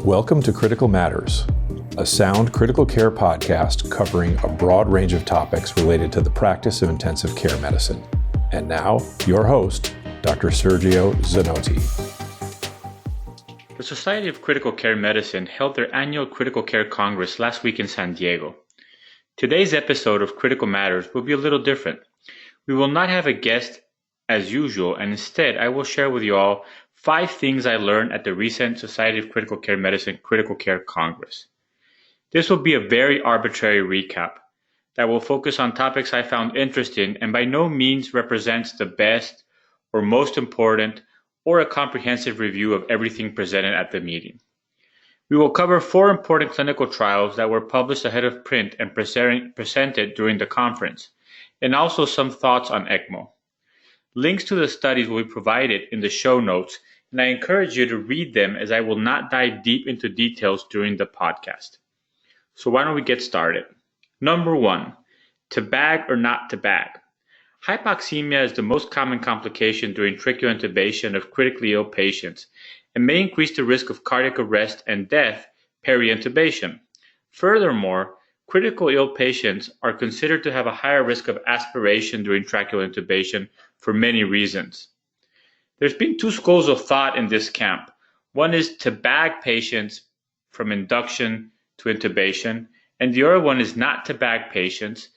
Welcome to Critical Matters, a sound critical care podcast covering a broad range of topics related to the practice of intensive care medicine. And now, your host, Dr. Sergio Zanotti. The Society of Critical Care Medicine held their annual Critical Care Congress last week in San Diego. Today's episode of Critical Matters will be a little different. We will not have a guest as usual, and instead I will share with you all 5 things I learned at the recent Society of Critical Care Medicine Critical Care Congress. This will be a very arbitrary recap that will focus on topics I found interesting and by no means represents the best or most important or a comprehensive review of everything presented at the meeting. We will cover 4 important clinical trials that were published ahead of print and presented during the conference, and also some thoughts on ECMO. Links to the studies will be provided in the show notes, and I encourage you to read them as I will not dive deep into details during the podcast. So why don't we get started? Number 1, to bag or not to bag. Hypoxemia is the most common complication during tracheal intubation of critically ill patients and may increase the risk of cardiac arrest and death peri-intubation. Furthermore, critical ill patients are considered to have a higher risk of aspiration during tracheal intubation for many reasons. There's been 2 schools of thought in this camp. One is to bag patients from induction to intubation, and the other one is not to bag patients,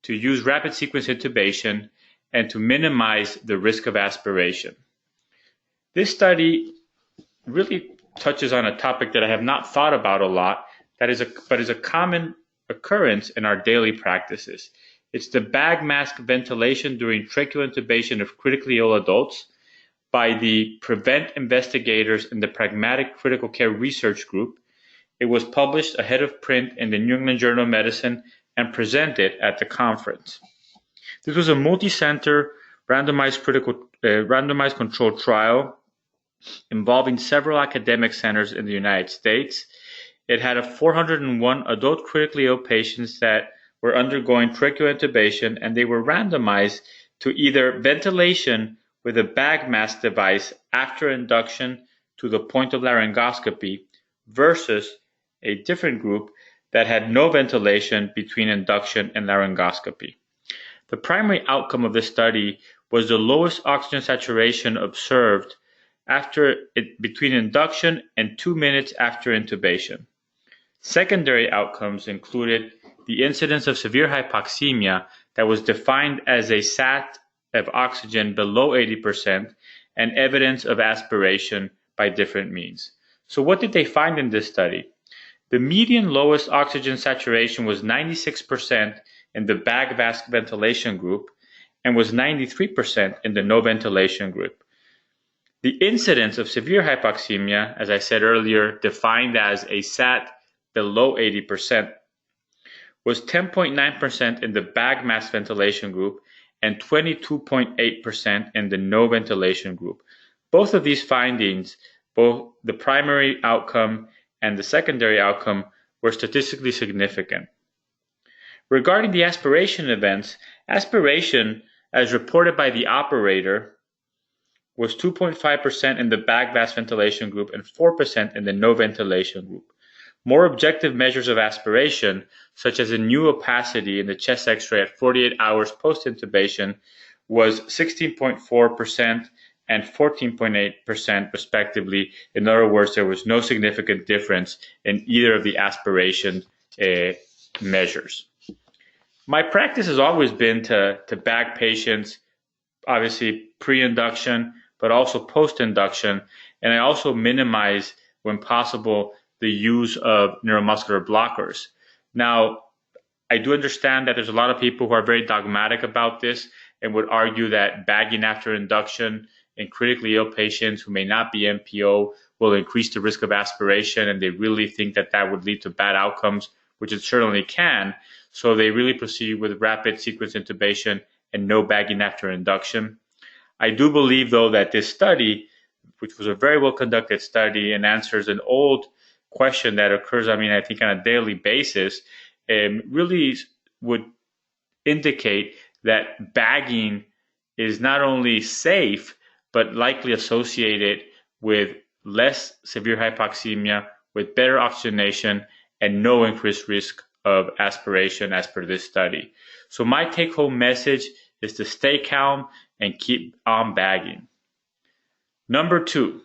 to use rapid sequence intubation, and to minimize the risk of aspiration. This study really touches on a topic that I have not thought about a lot, but is a common occurrence in our daily practices. It's the bag mask ventilation during tracheal intubation of critically ill adults by the Prevent investigators in the Pragmatic Critical Care Research Group. It was published ahead of print in the New England Journal of Medicine and presented at the conference. This was a multi-center randomized controlled trial involving several academic centers in the United States. It had 401 adult critically ill patients that were undergoing tracheal intubation, and they were randomized to either ventilation with a bag mask device after induction to the point of laryngoscopy versus a different group that had no ventilation between induction and laryngoscopy. The primary outcome of this study was the lowest oxygen saturation observed between induction and 2 minutes after intubation. Secondary outcomes included the incidence of severe hypoxemia that was defined as a SAT of oxygen below 80% and evidence of aspiration by different means. So what did they find in this study? The median lowest oxygen saturation was 96% in the bag mask ventilation group and was 93% in the no ventilation group. The incidence of severe hypoxemia, as I said earlier, defined as a SAT below 80%, was 10.9% in the bag mask ventilation group and 22.8% in the no ventilation group. Both of these findings, both the primary outcome and the secondary outcome, were statistically significant. Regarding the aspiration events, aspiration, as reported by the operator, was 2.5% in the bag mask ventilation group and 4% in the no ventilation group. More objective measures of aspiration, such as a new opacity in the chest X-ray at 48 hours post-intubation, was 16.4% and 14.8% respectively. In other words, there was no significant difference in either of the aspiration measures. My practice has always been to bag patients, obviously pre-induction, but also post-induction, and I also minimize, when possible, the use of neuromuscular blockers. Now, I do understand that there's a lot of people who are very dogmatic about this and would argue that bagging after induction in critically ill patients who may not be NPO will increase the risk of aspiration, and they really think that that would lead to bad outcomes, which it certainly can. So they really proceed with rapid sequence intubation and no bagging after induction. I do believe, though, that this study, which was a very well-conducted study and answers an old question that occurs, I think on a daily basis, really would indicate that bagging is not only safe, but likely associated with less severe hypoxemia, with better oxygenation and no increased risk of aspiration as per this study. So my take-home message is to stay calm and keep on bagging. Number 2,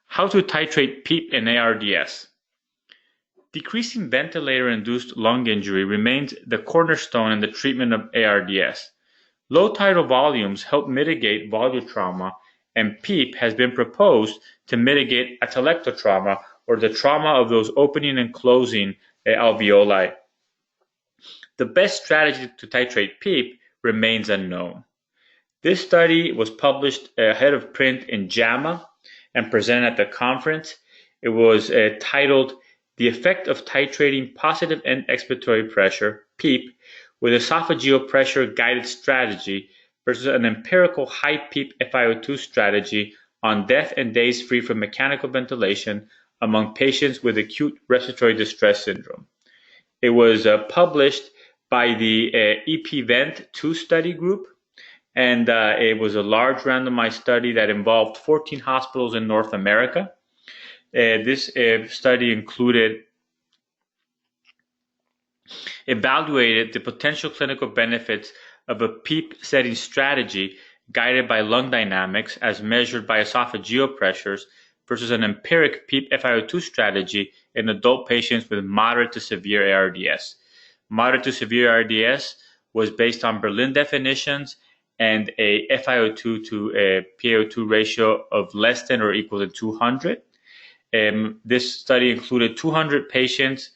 how to titrate PEEP and ARDS. Decreasing ventilator-induced lung injury remains the cornerstone in the treatment of ARDS. Low tidal volumes help mitigate volume trauma, and PEEP has been proposed to mitigate atelectotrauma, or the trauma of those opening and closing alveoli. The best strategy to titrate PEEP remains unknown. This study was published ahead of print in JAMA and presented at the conference. It was titled The Effect of Titrating Positive End Expiratory Pressure, PEEP, with Esophageal Pressure Guided Strategy versus an empirical high PEEP FiO2 strategy on death and days free from mechanical ventilation among patients with acute respiratory distress syndrome. It was published by the EP-Vent 2 study group, and it was a large randomized study that involved 14 hospitals in North America. This study evaluated the potential clinical benefits of a PEEP setting strategy guided by lung dynamics as measured by esophageal pressures versus an empiric PEEP FiO2 strategy in adult patients with moderate to severe ARDS. Moderate to severe ARDS was based on Berlin definitions and a FiO2 to a PaO2 ratio of less than or equal to 200. This study included 200 patients,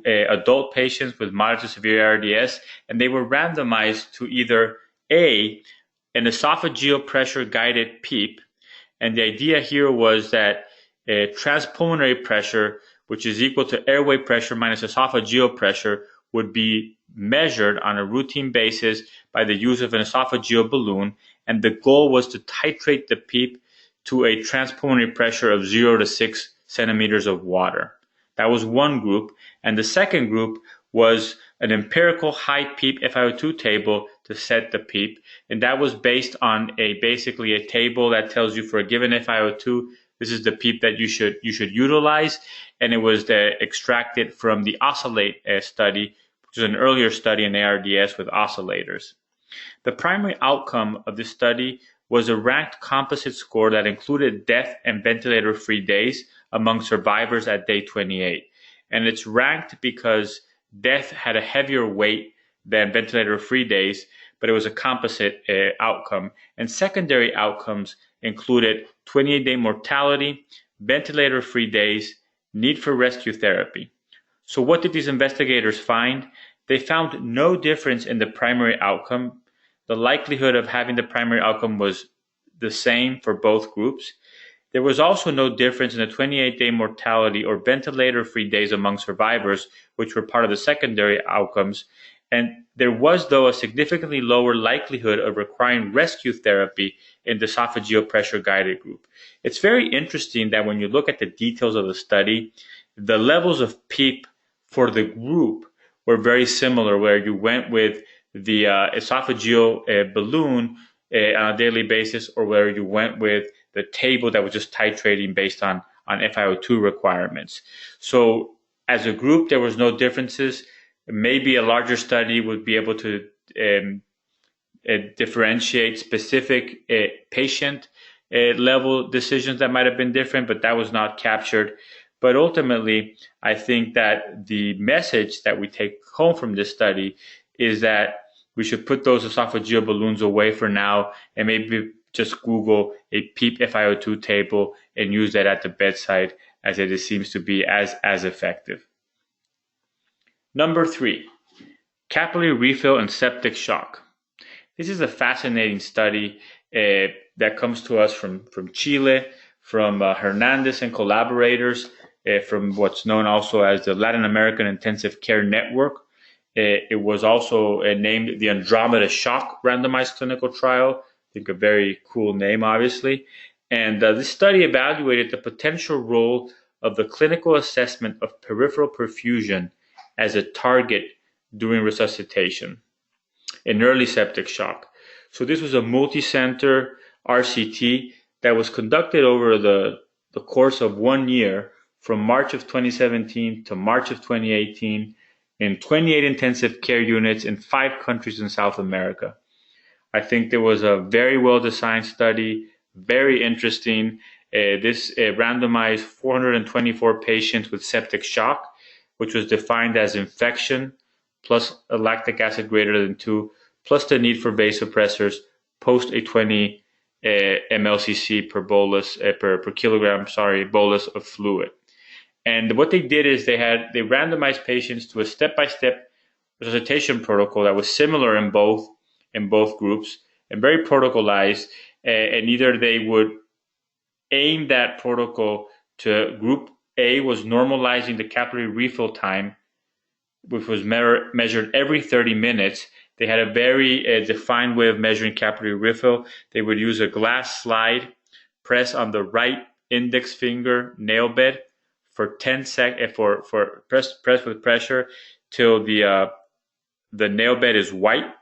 adult patients with moderate to severe ARDS, and they were randomized to either A, an esophageal pressure guided PEEP, and the idea here was that transpulmonary pressure, which is equal to airway pressure minus esophageal pressure, would be measured on a routine basis by the use of an esophageal balloon, and the goal was to titrate the PEEP to a transpulmonary pressure of 0 to 6 centimeters of water. That was one group, and the second group was an empirical high PEEP FiO2 table to set the PEEP, and that was based on basically a table that tells you for a given FiO2, this is the PEEP that you should utilize, and it was extracted from the Oscillate study, which is an earlier study in ARDS with oscillators. The primary outcome of this study was a ranked composite score that included death and ventilator-free days among survivors at day 28. And it's ranked because death had a heavier weight than ventilator-free days, but it was a composite outcome. And secondary outcomes included 28-day mortality, ventilator-free days, need for rescue therapy. So what did these investigators find? They found no difference in the primary outcome. The likelihood of having the primary outcome was the same for both groups. There was also no difference in the 28-day mortality or ventilator-free days among survivors, which were part of the secondary outcomes. And there was, though, a significantly lower likelihood of requiring rescue therapy in the esophageal pressure guided group. It's very interesting that when you look at the details of the study, the levels of PEEP for the group were very similar, where you went with the esophageal balloon on a daily basis, or where you went with the table that was just titrating based on FiO2 requirements. So as a group, there was no differences. Maybe a larger study would be able to differentiate specific patient level decisions that might have been different, but that was not captured. But ultimately, I think that the message that we take home from this study is that we should put those esophageal balloons away for now and maybe just Google a PEEP FiO2 table and use that at the bedside, as it seems to be as effective. Number 3, capillary refill and septic shock. This is a fascinating study that comes to us from Chile, from Hernandez and collaborators, from what's known also as the Latin American Intensive Care Network. It was also named the Andromeda Shock Randomized Clinical Trial. I think a very cool name, obviously. And this study evaluated the potential role of the clinical assessment of peripheral perfusion as a target during resuscitation in early septic shock. So this was a multi-center RCT that was conducted over the course of 1 year from March of 2017 to March of 2018 in 28 intensive care units in 5 countries in South America. I think there was a very well-designed study, very interesting. This randomized 424 patients with septic shock, which was defined as infection plus a lactic acid greater than 2, plus the need for vasopressors post a 20 mLCC per bolus per kilogram, bolus of fluid. And what they did is they randomized patients to a step-by-step resuscitation protocol that was similar in both groups and very protocolized. And either they would aim that protocol to group A was normalizing the capillary refill time, which was measured every 30 minutes. They had a very defined way of measuring capillary refill. They would use a glass slide, press on the right index finger nail bed for 10 seconds, press with pressure till the nail bed is white.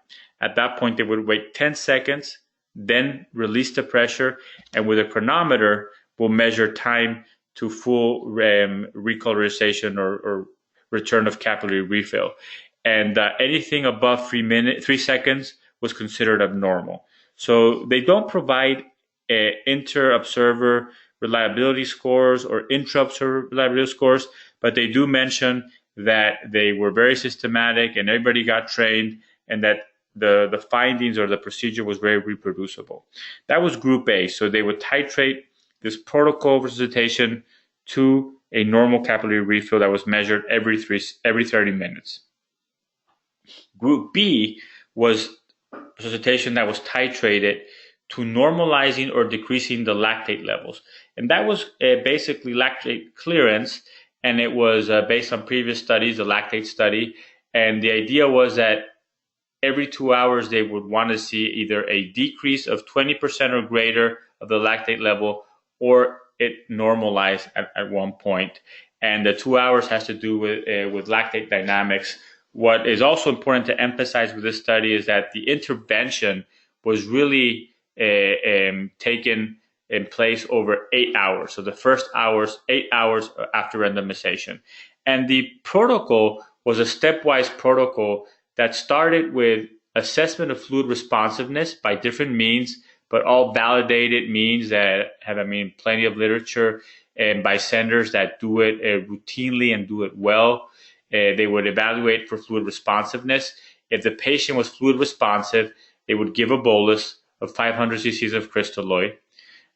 At that point, they would wait 10 seconds, then release the pressure, and with a chronometer, will measure time to full recolorization or return of capillary refill. And anything above 3 seconds was considered abnormal. So they don't provide inter-observer reliability scores or intra-observer reliability scores, but they do mention that they were very systematic and everybody got trained, and that the findings or the procedure was very reproducible. That was Group A. So they would titrate this protocol resuscitation to a normal capillary refill that was measured every 30 minutes. Group B was resuscitation that was titrated to normalizing or decreasing the lactate levels. And that was basically lactate clearance, and it was based on previous studies, the lactate study. And the idea was that every 2 hours they would want to see either a decrease of 20% or greater of the lactate level, or it normalized at one point. And the 2 hours has to do with lactate dynamics. What is also important to emphasize with this study is that the intervention was really taken in place over 8 hours. So the first 8 hours after randomization. And the protocol was a stepwise protocol that started with assessment of fluid responsiveness by different means, but all validated means that have, plenty of literature, and by centers that do it routinely and do it well. They would evaluate for fluid responsiveness. If the patient was fluid responsive, they would give a bolus of 500 cc's of crystalloid.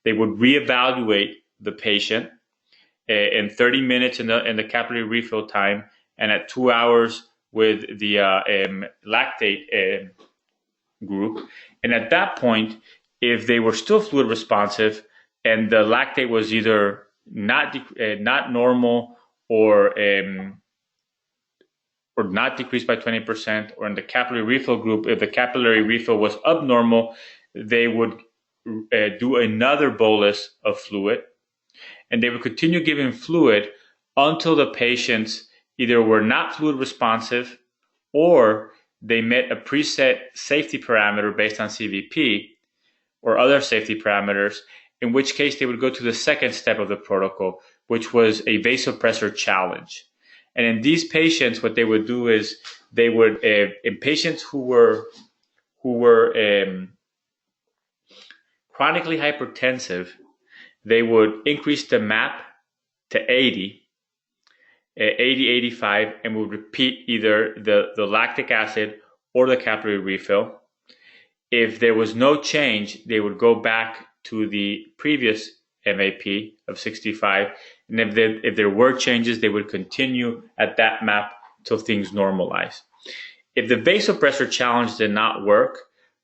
They would reevaluate the patient in 30 minutes in the capillary refill time, and at 2 hours with the lactate group. And at that point, if they were still fluid responsive and the lactate was either not normal or not decreased by 20%, or in the capillary refill group, if the capillary refill was abnormal, they would do another bolus of fluid, and they would continue giving fluid until the patients either were not fluid responsive or they met a preset safety parameter based on CVP or other safety parameters, in which case they would go to the second step of the protocol, which was a vasopressor challenge. And in these patients, what they would do is they would, in patients who were chronically hypertensive, they would increase the MAP to 80, 85, and would repeat either the lactic acid or the capillary refill. If there was no change, they would go back to the previous MAP of 65. And if there were changes, they would continue at that MAP till things normalize. If the vasopressor challenge did not work,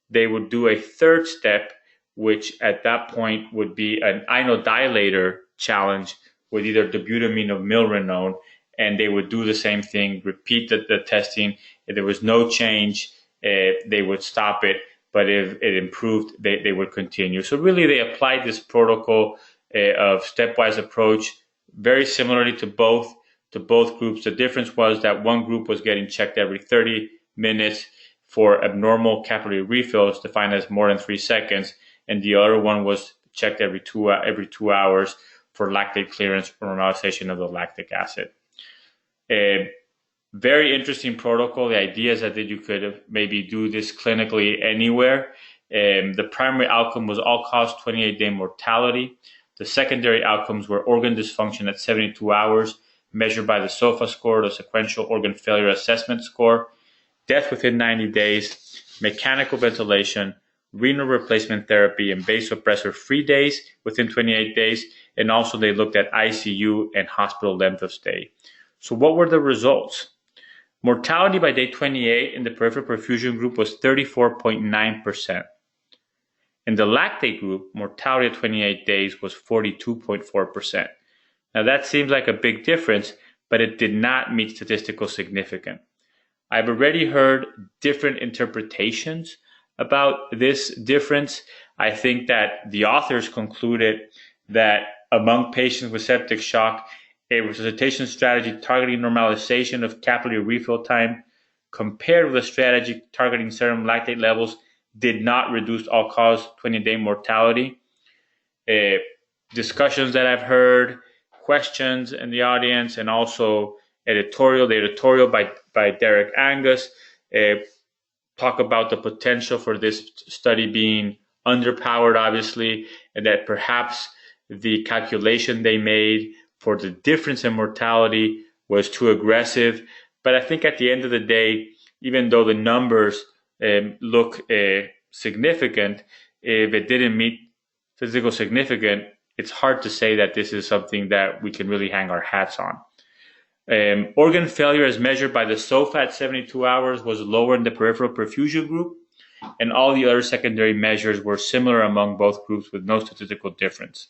they would do a third step, which at that point would be an inodilator challenge with either dobutamine or milrinone, and they would do the same thing, repeat the testing. If there was no change, they would stop it, but if it improved, they would continue. So really, they applied this protocol of stepwise approach very similarly to both groups. The difference was that one group was getting checked every 30 minutes for abnormal capillary refills, defined as more than 3 seconds, and the other one was checked every 2 hours for lactate clearance or normalization of the lactic acid. A very interesting protocol. The idea is that you could maybe do this clinically anywhere. The primary outcome was all-cause 28-day mortality. The secondary outcomes were organ dysfunction at 72 hours, measured by the SOFA score, the sequential organ failure assessment score, death within 90 days, mechanical ventilation, renal replacement therapy, and vasopressor-free days within 28 days, and also they looked at ICU and hospital length of stay. So what were the results? Mortality by day 28 in the peripheral perfusion group was 34.9%. In the lactate group, mortality at 28 days was 42.4%. Now that seems like a big difference, but it did not meet statistical significance. I've already heard different interpretations about this difference. I think that the authors concluded that among patients with septic shock, a resuscitation strategy targeting normalization of capillary refill time compared with a strategy targeting serum lactate levels did not reduce all-cause 20-day mortality. Discussions that I've heard, questions in the audience, and also the editorial by Derek Angus talk about the potential for this study being underpowered, obviously, and that perhaps the calculation they made for the difference in mortality was too aggressive. But I think at the end of the day, even though the numbers look significant, if it didn't meet physical significance, it's hard to say that this is something that we can really hang our hats on. Organ failure as measured by the SOFA at 72 hours was lower in the peripheral perfusion group, and all the other secondary measures were similar among both groups with no statistical difference.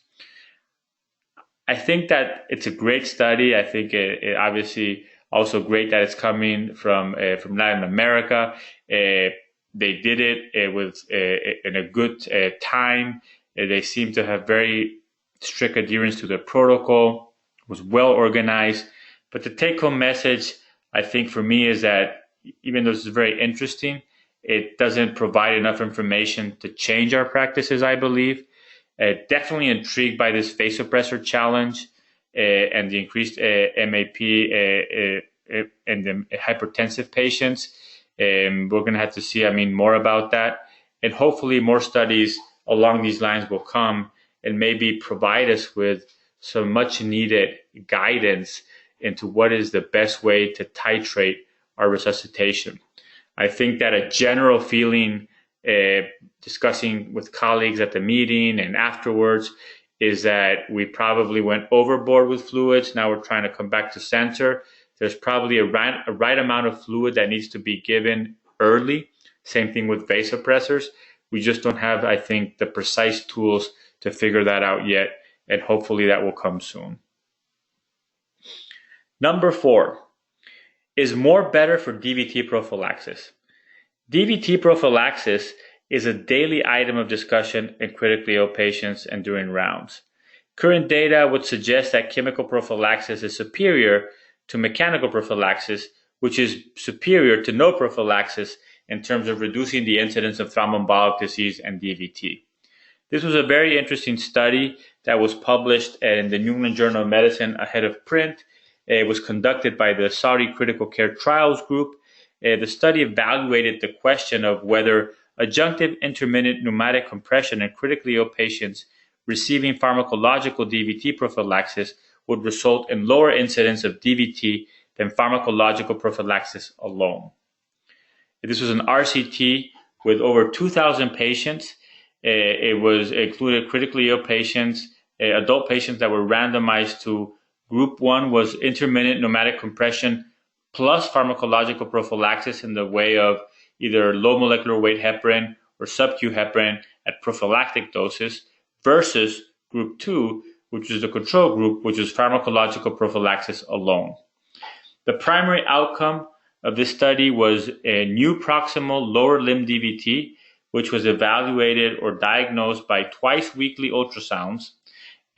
I think that it's a great study. I think it obviously also great that it's coming from Latin America. They did it with in a good time. They seem to have very strict adherence to the protocol. It was well organized. But the take-home message, I think, for me is that even though this is very interesting, it doesn't provide enough information to change our practices, I believe. Definitely intrigued by this vasopressor challenge and the increased MAP and the hypertensive patients. We're going to have to see, more about that. And hopefully more studies along these lines will come and maybe provide us with some much needed guidance into what is the best way to titrate our resuscitation. I think that a general feeling discussing with colleagues at the meeting and afterwards is that we probably went overboard with fluids. Now we're trying to come back to center. There's probably a right amount of fluid that needs to be given early. Same thing with vasopressors. We just don't have, I think, the precise tools to figure that out yet, and hopefully that will come soon. Number 4, is more better for DVT prophylaxis? DVT prophylaxis is a daily item of discussion in critically ill patients and during rounds. Current data would suggest that chemical prophylaxis is superior to mechanical prophylaxis, which is superior to no prophylaxis in terms of reducing the incidence of thromboembolic disease and DVT. This was a very interesting study that was published in the New England Journal of Medicine ahead of print. It was conducted by the Saudi Critical Care Trials Group. The study evaluated the question of whether adjunctive intermittent pneumatic compression in critically ill patients receiving pharmacological DVT prophylaxis would result in lower incidence of DVT than pharmacological prophylaxis alone. This was an RCT with over 2,000 patients. It was included critically ill patients, adult patients that were randomized to Group 1 was intermittent pneumatic compression plus pharmacological prophylaxis in the way of either low molecular weight heparin or sub-Q heparin at prophylactic doses versus Group 2, which is the control group, which is pharmacological prophylaxis alone. The primary outcome of this study was a new proximal lower limb DVT, which was evaluated or diagnosed by twice-weekly ultrasounds,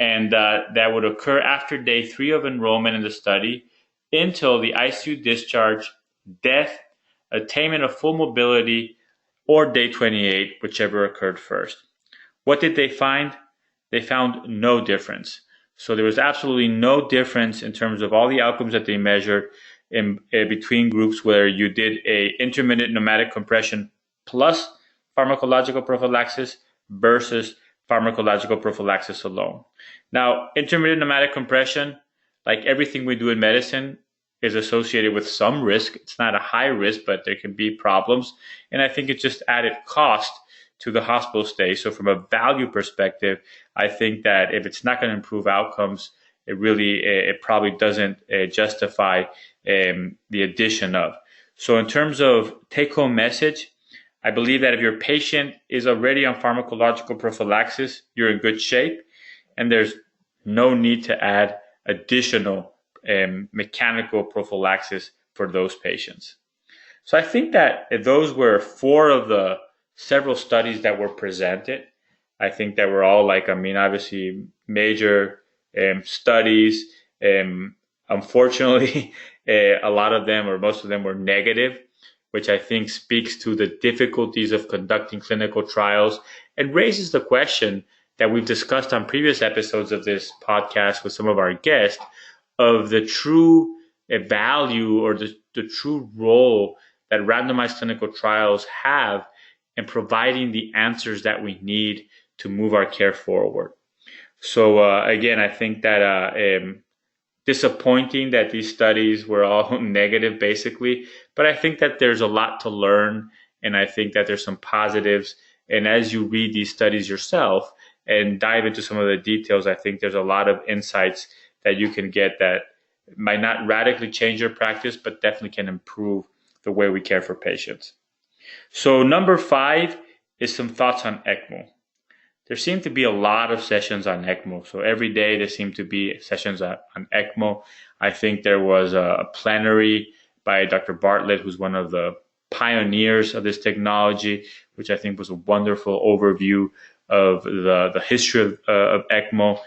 and that would occur after day 3 of enrollment in the study until the ICU discharge, death, attainment of full mobility, or day 28, whichever occurred first. What did they find? They found no difference. So there was absolutely no difference in terms of all the outcomes that they measured in between groups where you did a intermittent pneumatic compression plus pharmacological prophylaxis versus pharmacological prophylaxis alone. Now, intermittent pneumatic compression, like everything we do in medicine, is associated with some risk. It's not a high risk, but there can be problems. And I think it just added cost to the hospital stay. So from a value perspective, I think that if it's not going to improve outcomes, it probably doesn't justify the addition of. So in terms of take-home message, I believe that if your patient is already on pharmacological prophylaxis, you're in good shape, and there's no need to add additional mechanical prophylaxis for those patients. So I think that those were 4 of the several studies that were presented. I think that were all obviously major studies. Unfortunately, a lot of them or most of them were negative, which I think speaks to the difficulties of conducting clinical trials and raises the question that we've discussed on previous episodes of this podcast with some of our guests of the true value or the true role that randomized clinical trials have in providing the answers that we need to move our care forward. So again, I think that disappointing that these studies were all negative basically, but I think that there's a lot to learn, and I think that there's some positives. And as you read these studies yourself and dive into some of the details, I think there's a lot of insights that you can get that might not radically change your practice, but definitely can improve the way we care for patients. So number 5 is some thoughts on ECMO. There seem to be a lot of sessions on ECMO. So every day there seem to be sessions on ECMO. I think there was a plenary by Dr. Bartlett, who's one of the pioneers of this technology, which I think was a wonderful overview of the history of ECMO.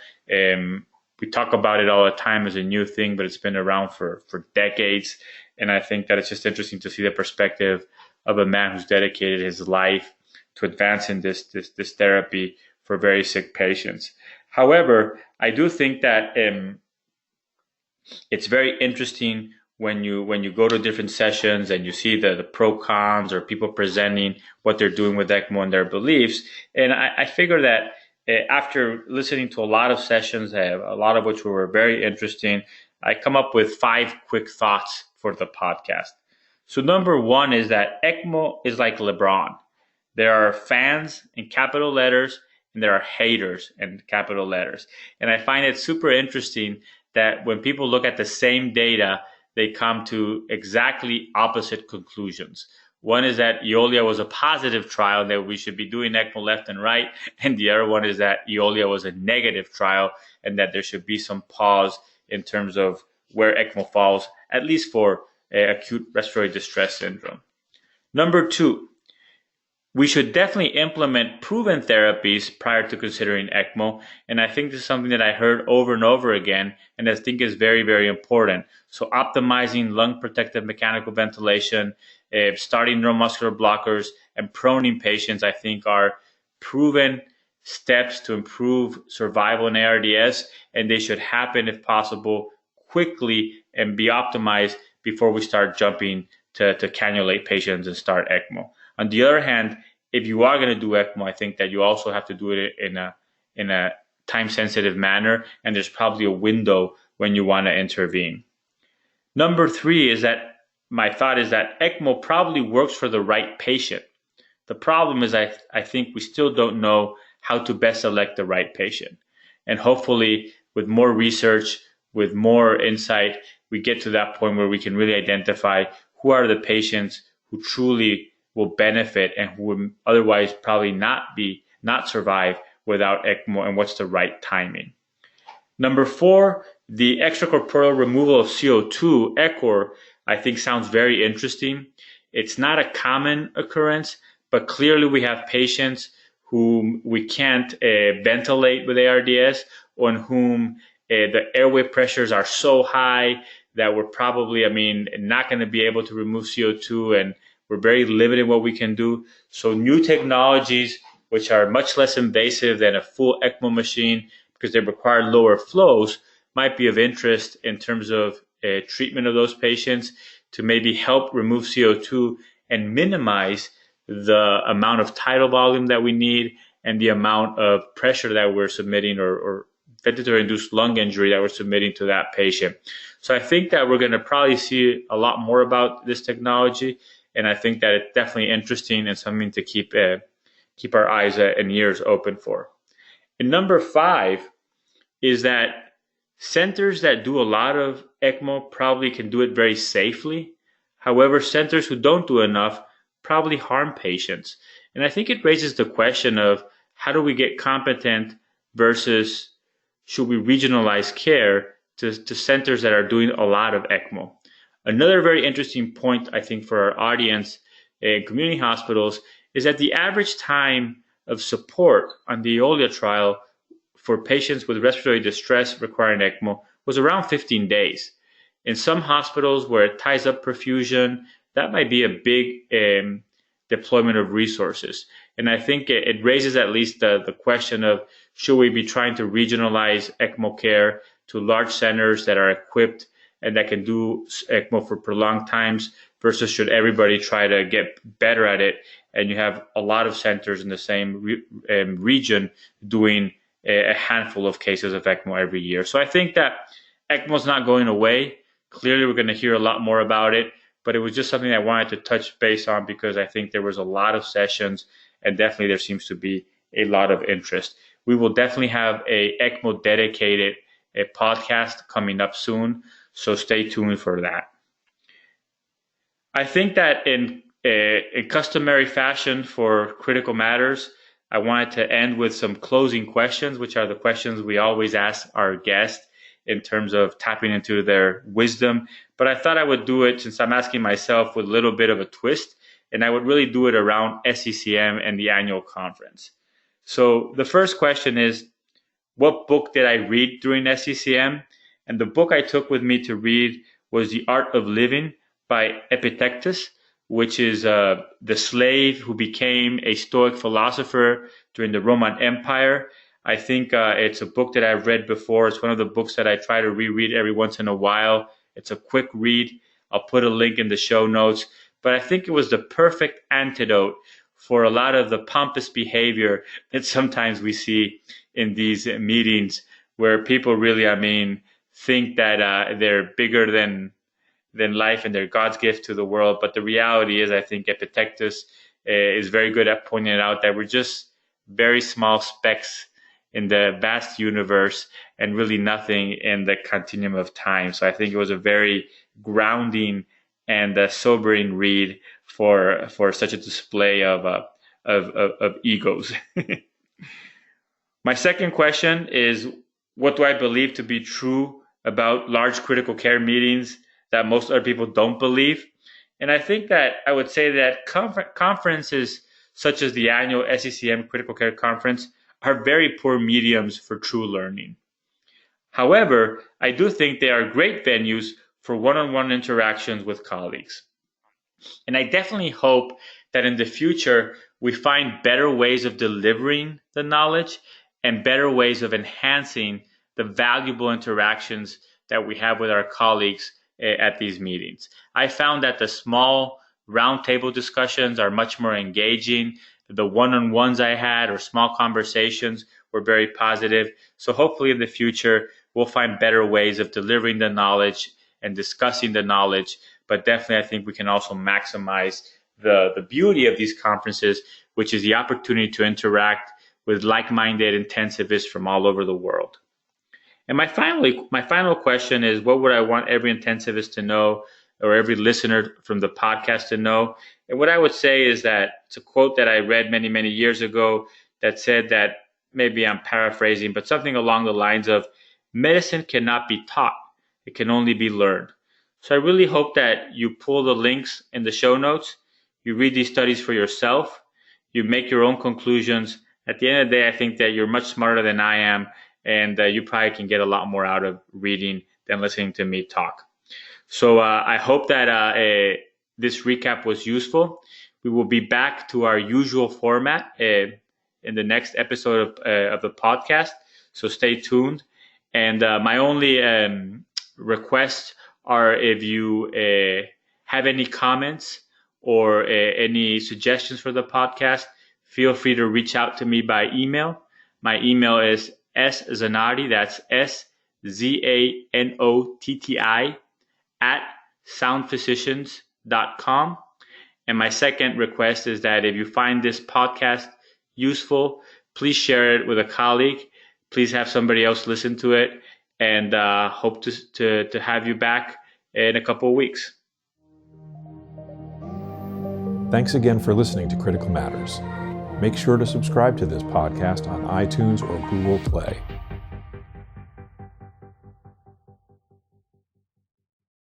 We talk about it all the time as a new thing, but it's been around for decades. And I think that it's just interesting to see the perspective of a man who's dedicated his life to advancing this therapy for very sick patients. However, I do think that it's very interesting when you go to different sessions and you see the pro cons or people presenting what they're doing with ECMO and their beliefs. And I figure that after listening to a lot of sessions, a lot of which were very interesting, I come up with 5 quick thoughts for the podcast. So number 1 is that ECMO is like LeBron. There are fans in capital letters and there are haters in capital letters. And I find it super interesting that when people look at the same data, they come to exactly opposite conclusions. One is that Eolia was a positive trial, that we should be doing ECMO left and right. And the other one is that Eolia was a negative trial and that there should be some pause in terms of where ECMO falls, at least for acute respiratory distress syndrome. Number 2, we should definitely implement proven therapies prior to considering ECMO. And I think this is something that I heard over and over again, and I think is very, very important. So optimizing lung protective mechanical ventilation, starting neuromuscular blockers, and proning patients, I think are proven steps to improve survival in ARDS, and they should happen, if possible, quickly and be optimized before we start jumping to cannulate patients and start ECMO. On the other hand, if you are going to do ECMO, I think that you also have to do it in a time-sensitive manner, and there's probably a window when you want to intervene. Number 3 is that my thought is that ECMO probably works for the right patient. The problem is I think we still don't know how to best select the right patient. And hopefully with more research, with more insight, we get to that point where we can really identify who are the patients who truly will benefit and who would otherwise probably not survive without ECMO, and what's the right timing. Number 4, the extracorporeal removal of CO2, ECOR, I think sounds very interesting. It's not a common occurrence, but clearly we have patients whom we can't ventilate with ARDS, on whom the airway pressures are so high that we're probably, not going to be able to remove CO2, and we're very limited in what we can do. So new technologies, which are much less invasive than a full ECMO machine, because they require lower flows, might be of interest in terms of treatment of those patients to maybe help remove CO2 and minimize the amount of tidal volume that we need and the amount of pressure that we're submitting or ventilator-induced lung injury that we're submitting to that patient. So I think that we're going to probably see a lot more about this technology, and I think that it's definitely interesting and something to keep our eyes and ears open for. And number 5 is that centers that do a lot of ECMO probably can do it very safely. However, centers who don't do enough probably harm patients. And I think it raises the question of how do we get competent versus should we regionalize care to centers that are doing a lot of ECMO. Another very interesting point, I think, for our audience in community hospitals is that the average time of support on the Eolia trial for patients with respiratory distress requiring ECMO was around 15 days. In some hospitals where it ties up perfusion, that might be a big deployment of resources. And I think it raises at least the question of should we be trying to regionalize ECMO care to large centers that are equipped and that can do ECMO for prolonged times versus should everybody try to get better at it and you have a lot of centers in the same region doing a handful of cases of ECMO every year. So I think that ECMO is not going away. Clearly, we're going to hear a lot more about it, but it was just something I wanted to touch base on because I think there was a lot of sessions and definitely there seems to be a lot of interest. We will definitely have a ECMO dedicated podcast coming up soon, so stay tuned for that. I think that in customary fashion for Critical Matters, I wanted to end with some closing questions, which are the questions we always ask our guests in terms of tapping into their wisdom. But I thought I would do it, since I'm asking myself, with a little bit of a twist, and I would really do it around SCCM and the annual conference. So the first question is, what book did I read during SCCM? And the book I took with me to read was The Art of Living by Epictetus, which is the slave who became a Stoic philosopher during the Roman Empire. I think it's a book that I've read before. It's one of the books that I try to reread every once in a while. It's a quick read. I'll put a link in the show notes. But I think it was the perfect antidote for a lot of the pompous behavior that sometimes we see in these meetings where people really, think that they're bigger than life and they're God's gift to the world. But the reality is, I think Epictetus is very good at pointing out that we're just very small specks in the vast universe and really nothing in the continuum of time. So I think it was a very grounding and sobering read for such a display of egos. My second question is, what do I believe to be true about large critical care meetings that most other people don't believe? And I think that I would say that conferences such as the annual SCCM Critical Care Conference are very poor mediums for true learning. However, I do think they are great venues for one-on-one interactions with colleagues. And I definitely hope that in the future, we find better ways of delivering the knowledge and better ways of enhancing the valuable interactions that we have with our colleagues at these meetings. I found that the small roundtable discussions are much more engaging. The one-on-ones I had or small conversations were very positive. So hopefully in the future, we'll find better ways of delivering the knowledge and discussing the knowledge. But definitely, I think we can also maximize the beauty of these conferences, which is the opportunity to interact with like-minded intensivists from all over the world. And my final question is, what would I want every intensivist to know, or every listener from the podcast to know? And what I would say is that it's a quote that I read many, many years ago that said that, maybe I'm paraphrasing, but something along the lines of, medicine cannot be taught, it can only be learned. So I really hope that you pull the links in the show notes, you read these studies for yourself, you make your own conclusions. At the end of the day, I think that you're much smarter than I am, and you probably can get a lot more out of reading than listening to me talk. So I hope that this recap was useful. We will be back to our usual format in the next episode of the podcast. So stay tuned. And my only requests are, if you have any comments or any suggestions for the podcast, feel free to reach out to me by email. My email is szanotti, that's SZANOTTI @soundphysicians.com. And my second request is that if you find this podcast useful, please share it with a colleague. Please have somebody else listen to it, and hope to have you back in a couple of weeks. Thanks again for listening to Critical Matters. Make sure to subscribe to this podcast on iTunes or Google Play.